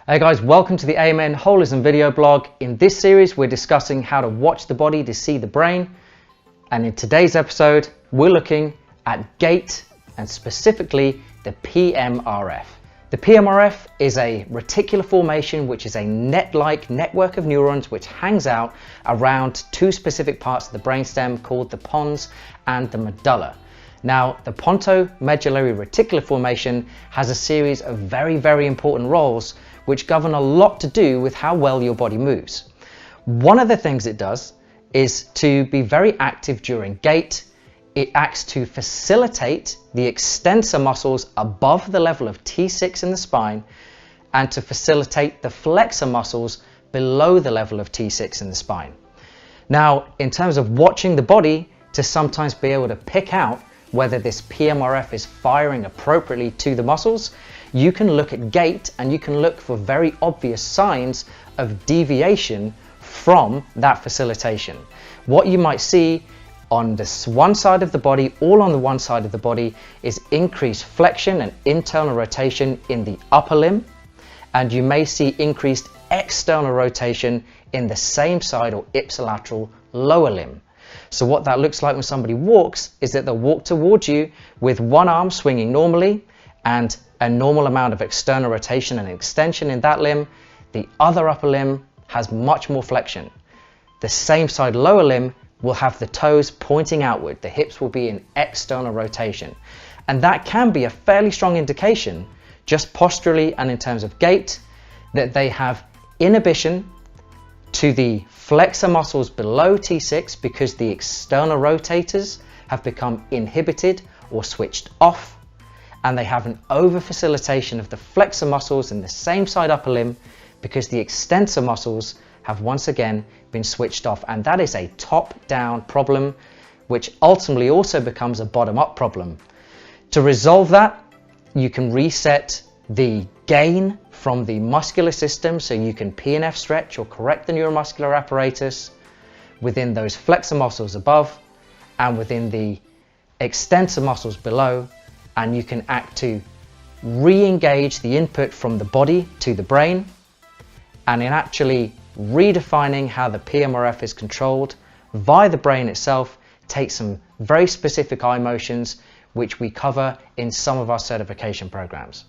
Hey guys, welcome to the AMN Holism video blog. In this series, we're discussing how to watch the body to see the brain. And in today's episode, we're looking at Gait and specifically the PMRF. The PMRF is a reticular formation, which is a net-like network of neurons which hangs out around two specific parts of the brainstem called the pons and the medulla. Now, the pontomedullary reticular formation has a series of very important roles which govern a lot to do with how well your body moves. One of the things it does is to be very active during gait. It acts to facilitate the extensor muscles above the level of T6 in the spine and to facilitate the flexor muscles below the level of T6 in the spine. Now, in terms of watching the body, to sometimes be able to pick out whether this PMRF is firing appropriately to the muscles, you can look at gait and you can look for very obvious signs of deviation from that facilitation. What you might see on this one side of the body, all on the one side of the body, is increased flexion and internal rotation in the upper limb, and you may see increased external rotation in the same side or ipsilateral lower limb. So what that looks like when somebody walks is that they'll walk towards you with one arm swinging normally and a normal amount of external rotation and extension in that limb. The other upper limb has much more flexion. The same side lower limb will have the toes pointing outward. The hips will be in external rotation. And that can be a fairly strong indication, just posturally and in terms of gait, that they have inhibition to the flexor muscles below T6 because the external rotators have become inhibited or switched off, and they have an over facilitation of the flexor muscles in the same side upper limb because the extensor muscles have once again been switched off. And that is a top-down problem, which ultimately also becomes a bottom-up problem. To resolve that, you can reset the gain from the muscular system, so you can P&F stretch or correct the neuromuscular apparatus within those flexor muscles above and within the extensor muscles below, and you can act to re-engage the input from the body to the brain, and in actually redefining how the PMRF is controlled via the brain itself, take some very specific eye motions which we cover in some of our certification programs.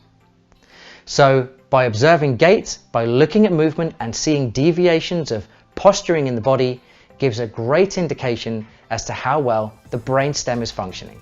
So by observing gait, by looking at movement and seeing deviations of posturing in the body, gives a great indication as to how well the brainstem is functioning.